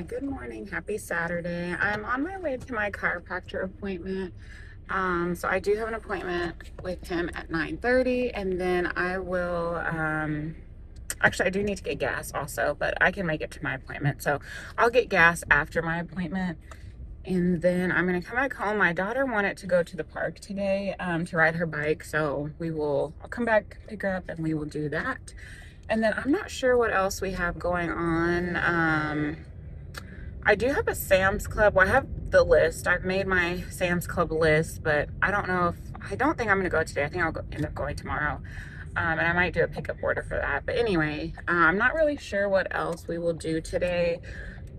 Good morning. Happy Saturday. I'm on my way to my chiropractor appointment. So I do have an appointment with him at 9:30, and then I will actually I do need to get gas also, but I can make it to my appointment. So I'll get gas after my appointment. And then I'm gonna come back home. My daughter wanted to go to the park today to ride her bike, so I'll come back, pick her up, and we will do that. And then I'm not sure what else we have going on. I do have a Sam's Club. Well, I have the list. I've made my Sam's Club list, but I don't think I'm going to go today. I think end up going tomorrow. And I might do a pickup order for that. But anyway, I'm not really sure what else we will do today.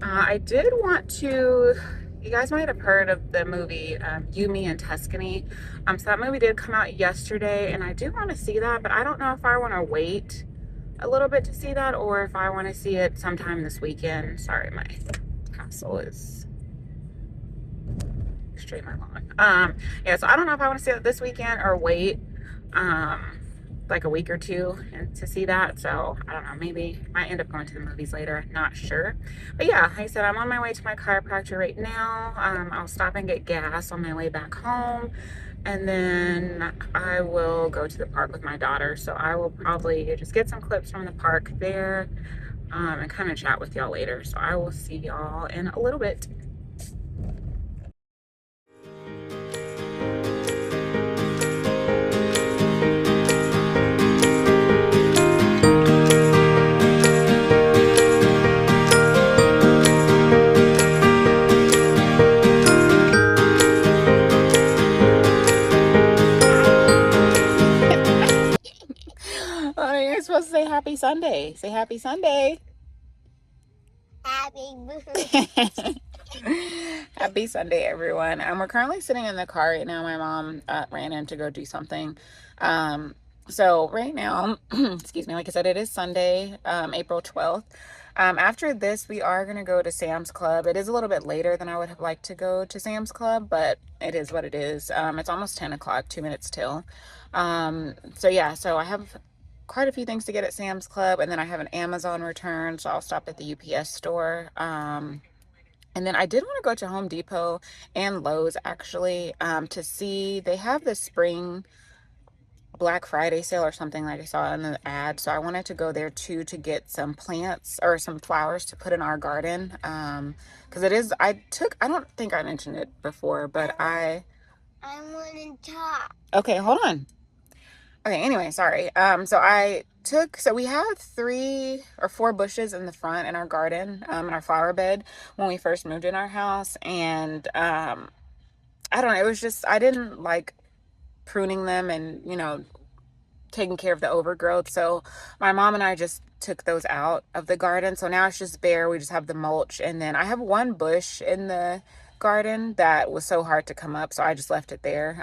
I did want to, you guys might have heard of the movie You, Me, and Tuscany. So that movie did come out yesterday, and I do want to see that, but I don't know if I want to wait a little bit to see that or if I want to see it sometime this weekend. Sorry, my castle is extremely long. Yeah, so I don't know if I want to see it this weekend or wait um, like a week or two to see that. So I don't know, maybe I might end up going to the movies later. Not sure. But yeah, like I said, I'm on my way to my chiropractor right now. I'll stop and get gas on my way back home. And then I will go to the park with my daughter. So I will probably just get some clips from the park there and kind of chat with y'all later. So I will see y'all in a little bit. Oh, you're supposed to say happy Sunday. Say happy Sunday. Happy birthday. Happy Sunday, everyone. We're currently sitting in the car right now. My mom ran in to go do something. So right now, excuse me, like I said, it is Sunday, April 12th. After this, we are going to go to Sam's Club. It is a little bit later than I would have liked to go to Sam's Club, but it is what it is. It's almost 10 o'clock, 2 minutes till. So yeah, so I have quite a few things to get at Sam's Club, and then I have an Amazon return, so I'll stop at the UPS store. And then I did want to go to Home Depot and Lowe's actually to see, they have the spring Black Friday sale or something like I saw in the ad. So I wanted to go there too to get some plants or some flowers to put in our garden. Because I don't think I mentioned it before, but I want to talk. okay, hold on. Okay, anyway, sorry. So we have 3 or 4 bushes in the front in our garden, in our flower bed when we first moved in our house. And I don't know, it was just, I didn't like pruning them and, taking care of the overgrowth. So my mom and I just took those out of the garden. So now it's just bare. We just have the mulch. And then I have one bush in the garden that was so hard to come up. So I just left it there.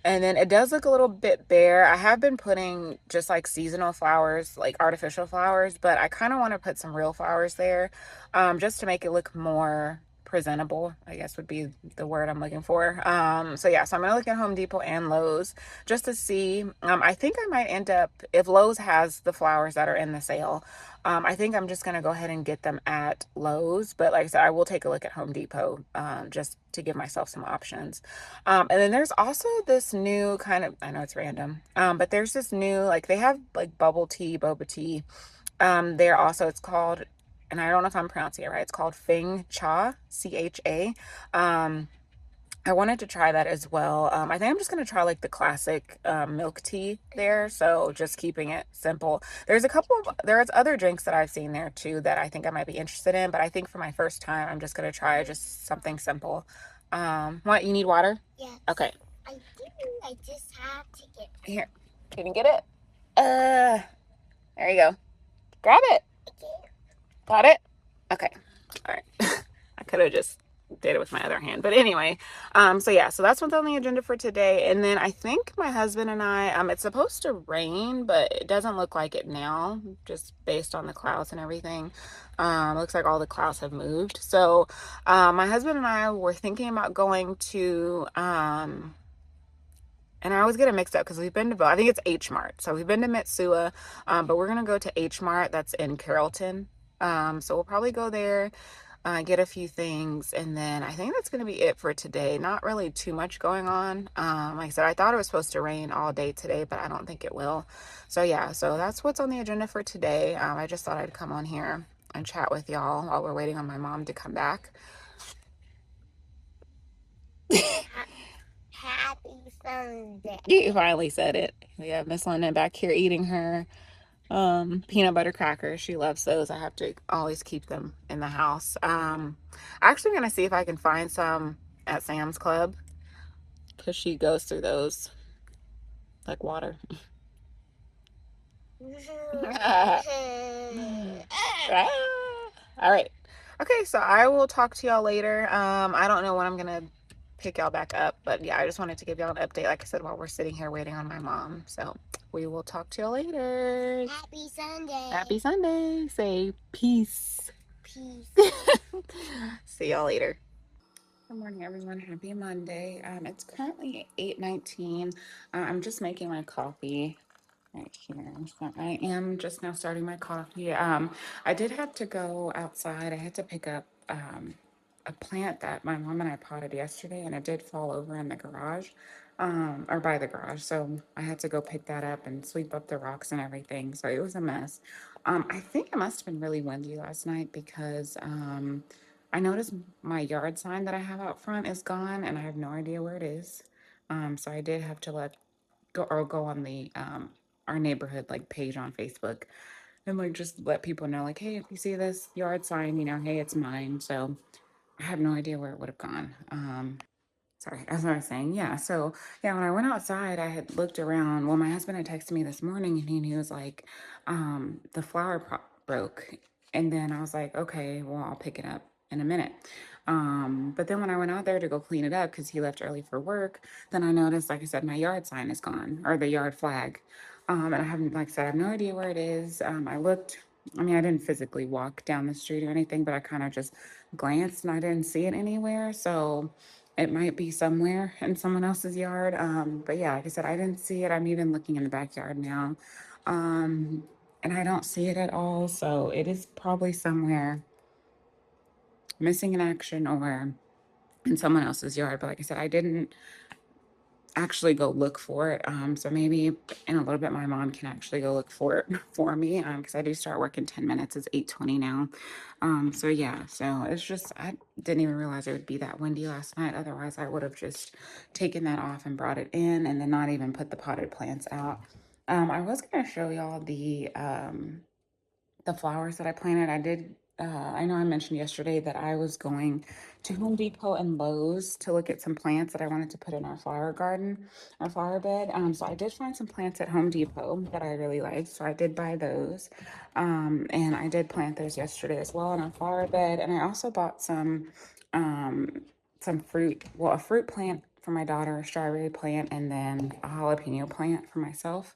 And then it does look a little bit bare. I have been putting just like seasonal flowers, like artificial flowers, but I kind of want to put some real flowers there, just to make it look more presentable, I guess would be the word I'm looking for. So yeah, so I'm gonna look at Home Depot and Lowe's just to see. I think I might end up, if Lowe's has the flowers that are in the sale, I think I'm just gonna go ahead and get them at Lowe's. But like I said, I will take a look at Home Depot, just to give myself some options. And then there's also this new kind of, I know it's random, but there's this new, like they have like bubble tea, boba tea. There also, it's called, and I don't know if I'm pronouncing it right, it's called Feng Cha, CHA. I wanted to try that as well. I think I'm just going to try like the classic milk tea there. So just keeping it simple. There's other drinks that I've seen there too that I think I might be interested in. But I think for my first time, I'm just going to try just something simple. What, you need water? Yes. Okay. I do. I just have to get Here. Can you get it? There you go. Grab it. it. Got it? Okay. All right. I could have just did it with my other hand. But anyway, so yeah, so that's what's on the agenda for today. And then I think my husband and I, it's supposed to rain, but it doesn't look like it now, just based on the clouds and everything. Looks like all the clouds have moved. So my husband and I were thinking about going to and I always get it mixed up because we've been to, I think it's H Mart. So we've been to Mitsua, but we're going to go to H Mart that's in Carrollton. So we'll probably go there, get a few things, and then I think that's going to be it for today. Not really too much going on. Like I said, I thought it was supposed to rain all day today, but I don't think it will. So yeah, so that's what's on the agenda for today. I just thought I'd come on here and chat with y'all while we're waiting on my mom to come back. Happy Sunday. You finally said it. We have Miss London back here eating her peanut butter crackers. She loves those. I have to always keep them in the house. Actually gonna see if I can find some at Sam's Club because she goes through those like water. All right. Okay, so I will talk to y'all later. I don't know when I'm gonna pick y'all back up, but yeah, I just wanted to give y'all an update, like I said, while we're sitting here waiting on my mom. So we will talk to y'all later. Happy Sunday. Happy Sunday. Say peace. Peace. See y'all later. Good morning, everyone. Happy Monday. It's currently 8:19. I'm just making my coffee right here. So I am just now starting my coffee. I did have to go outside. I had to pick up a plant that my mom and I potted yesterday, and it did fall over in the garage, or by the garage. So I had to go pick that up and sweep up the rocks and everything. So it was a mess. I think it must have been really windy last night because I noticed my yard sign that I have out front is gone, and I have no idea where it is. So I did have to go on the our neighborhood like page on Facebook and like just let people know like, hey, if you see this yard sign, hey, it's mine. So I have no idea where it would have gone. Sorry, as I was saying, yeah. So yeah, when I went outside, I had looked around. Well, my husband had texted me this morning, and he was like, the flower pot broke, and then I was like, okay, well, I'll pick it up in a minute. But then when I went out there to go clean it up because he left early for work, then I noticed, like I said, my yard sign is gone, or the yard flag. And I haven't, like I said, I have no idea where it is. I looked. I mean, I didn't physically walk down the street or anything, but I kind of just glanced and I didn't see it anywhere. So it might be somewhere in someone else's yard. But yeah, like I said, I didn't see it. I'm even looking in the backyard now. Um, and I don't see it at all. So it is probably somewhere missing in action or in someone else's yard. But like I said, I didn't actually go look for it. So maybe in a little bit, my mom can actually go look for it for me. Because I do start work in 10 minutes. It's 8:20 now. So yeah, so it's just, I didn't even realize it would be that windy last night. Otherwise, I would have just taken that off and brought it in and then not even put the potted plants out. I was going to show y'all the flowers that I planted. I know I mentioned yesterday that I was going to Home Depot and Lowe's to look at some plants that I wanted to put in our flower garden, our flower bed. So I did find some plants at Home Depot that I really liked. So I did buy those. And I did plant those yesterday as well in our flower bed. And I also bought some fruit, well, a fruit plant for my daughter, a strawberry plant, and then a jalapeno plant for myself.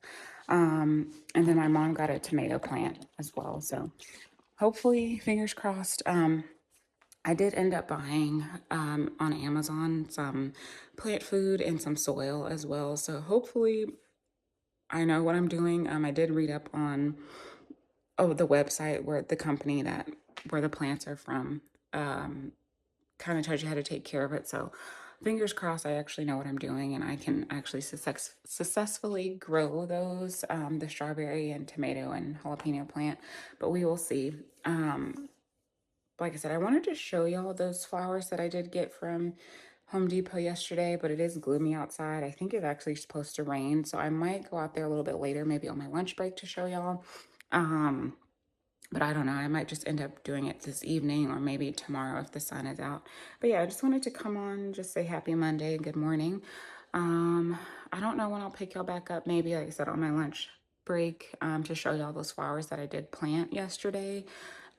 And then my mom got a tomato plant as well. So hopefully, fingers crossed. I did end up buying on Amazon some plant food and some soil as well. So hopefully, I know what I'm doing. I did read up on the website where the company that where the plants are from. Kind of tells you how to take care of it. So fingers crossed, I actually know what I'm doing and I can actually successfully grow those, the strawberry and tomato and jalapeno plant, but we will see. Like I said, I wanted to show y'all those flowers that I did get from Home Depot yesterday, but it is gloomy outside. I think it's actually supposed to rain, so I might go out there a little bit later, maybe on my lunch break to show y'all. Um, but I don't know. I might just end up doing it this evening or maybe tomorrow if the sun is out. But yeah, I just wanted to come on, just say happy Monday, good morning. Um, I don't know when I'll pick y'all back up. Maybe, like I said, on my lunch break to show y'all those flowers that I did plant yesterday.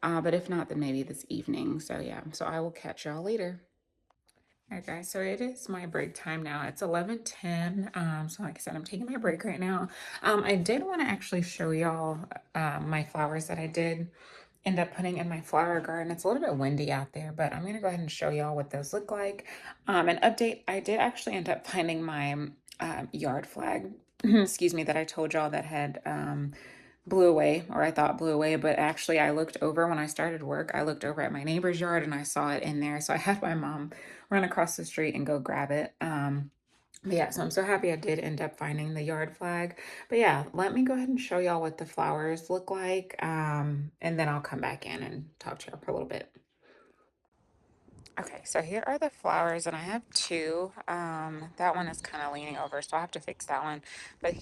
But if not, then maybe this evening. So yeah, so I will catch y'all later. All right, guys, so it is my break time now. It's 11:10. So like I said, I'm taking my break right now. I did want to actually show y'all my flowers that I did end up putting in my flower garden. It's a little bit windy out there, but I'm gonna go ahead and show y'all what those look like. An update, I did actually end up finding my yard flag, excuse me, that I told y'all that had blew away, or I thought blew away, but actually I looked over when I started work. I looked over at my neighbor's yard and I saw it in there. So I had my mom run across the street and go grab it. But yeah, so I'm so happy I did end up finding the yard flag. But yeah, let me go ahead and show y'all what the flowers look like. And then I'll come back in and talk to y'all for a little bit. Okay, so here are the flowers, and I have two. That one is kind of leaning over, so I have to fix that one. But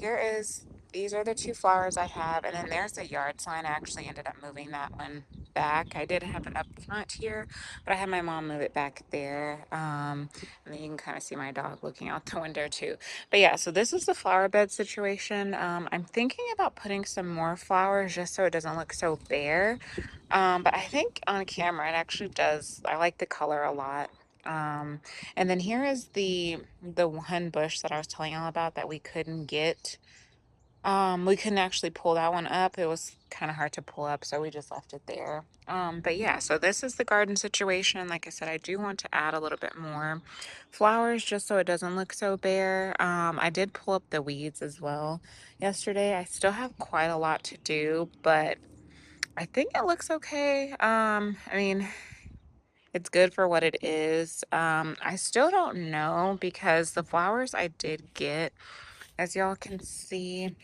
these are the two flowers I have, and then there's the yard sign. I actually ended up moving that one back. I did have it up front here, but I had my mom move it back there. And then you can kind of see my dog looking out the window too. But yeah, so this is the flower bed situation. I'm thinking about putting some more flowers just so it doesn't look so bare. But I think on camera it actually does. I like the color a lot. Um, and then here is the one bush that I was telling y'all about that we couldn't get. We couldn't actually pull that one up. It was kind of hard to pull up, so we just left it there. But yeah, so this is the garden situation. Like I said, I do want to add a little bit more flowers just so it doesn't look so bare. I did pull up the weeds as well yesterday. I still have quite a lot to do, but I think it looks okay. I mean, it's good for what it is. I still don't know because the flowers I did get, as y'all can see,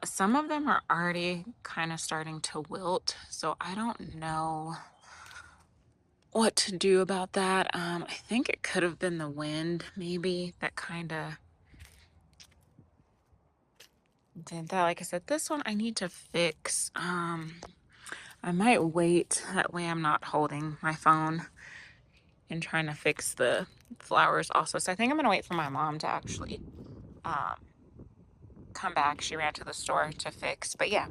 some of them are already kind of starting to wilt. So I don't know what to do about that. I think it could have been the wind, maybe, that kind of did that. Like I said, this one I need to fix. I might wait. That way I'm not holding my phone and trying to fix the flowers also. So I think I'm gonna wait for my mom to actually um, come back. She ran to the store to fix. But yeah.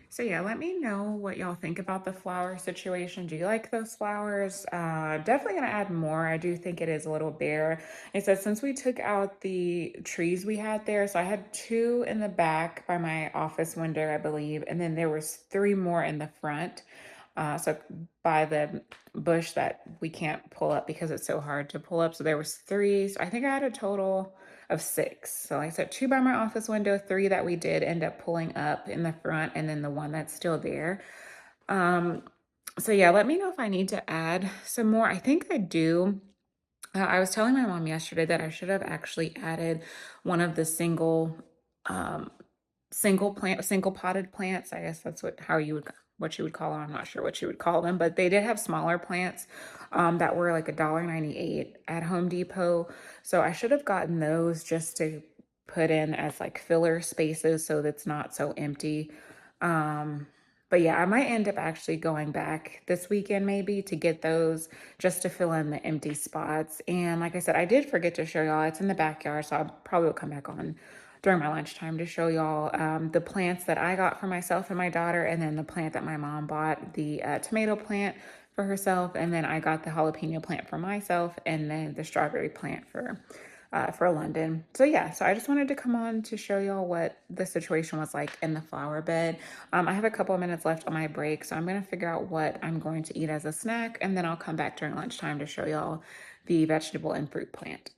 So yeah, let me know what y'all think about the flower situation. Do you like those flowers? Definitely gonna add more. I do think it is a little bare. It says since we took out the trees we had there, so I had two in the back by my office window, I believe, and then there was three more in the front. So by the bush that we can't pull up because it's so hard to pull up. So there was three. So I think I had a total of six. So like I said, two by my office window, three that we did end up pulling up in the front, and then the one that's still there. Um, so yeah, let me know if I need to add some more. I think I do. I was telling my mom yesterday that I should have actually added one of the um, single potted plants. I guess that's what you would call them. I'm not sure what you would call them, but they did have smaller plants that were like $1.98 at Home Depot. So I should have gotten those just to put in as like filler spaces so that's not so empty. Um, but yeah, I might end up actually going back this weekend maybe to get those just to fill in the empty spots. And like I said, I did forget to show y'all, it's in the backyard, so I probably will come back on during my lunchtime to show y'all the plants that I got for myself and my daughter, and then the plant that my mom bought, the tomato plant for herself, and then I got the jalapeno plant for myself, and then the strawberry plant for London. So yeah, so I just wanted to come on to show y'all what the situation was like in the flower bed. I have a couple of minutes left on my break, so I'm gonna figure out what I'm going to eat as a snack, and then I'll come back during lunchtime to show y'all the vegetable and fruit plant.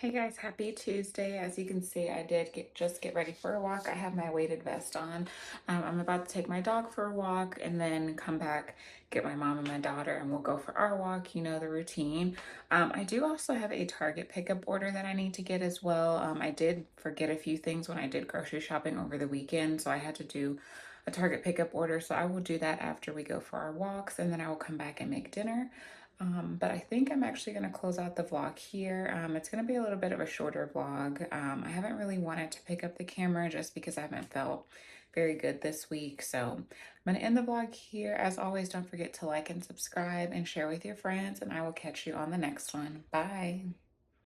Hey guys, happy Tuesday. As you can see, I did just get ready for a walk. I have my weighted vest on. I'm about to take my dog for a walk and then come back, get my mom and my daughter, and we'll go for our walk. You know the routine. I do also have a Target pickup order that I need to get as well. I did forget a few things when I did grocery shopping over the weekend, so I had to do a Target pickup order. So I will do that after we go for our walks, and then I will come back and make dinner. But I think I'm actually going to close out the vlog here. It's going to be a little bit of a shorter vlog. I haven't really wanted to pick up the camera just because I haven't felt very good this week. So I'm going to end the vlog here. As always, don't forget to like and subscribe and share with your friends, and I will catch you on the next one. Bye.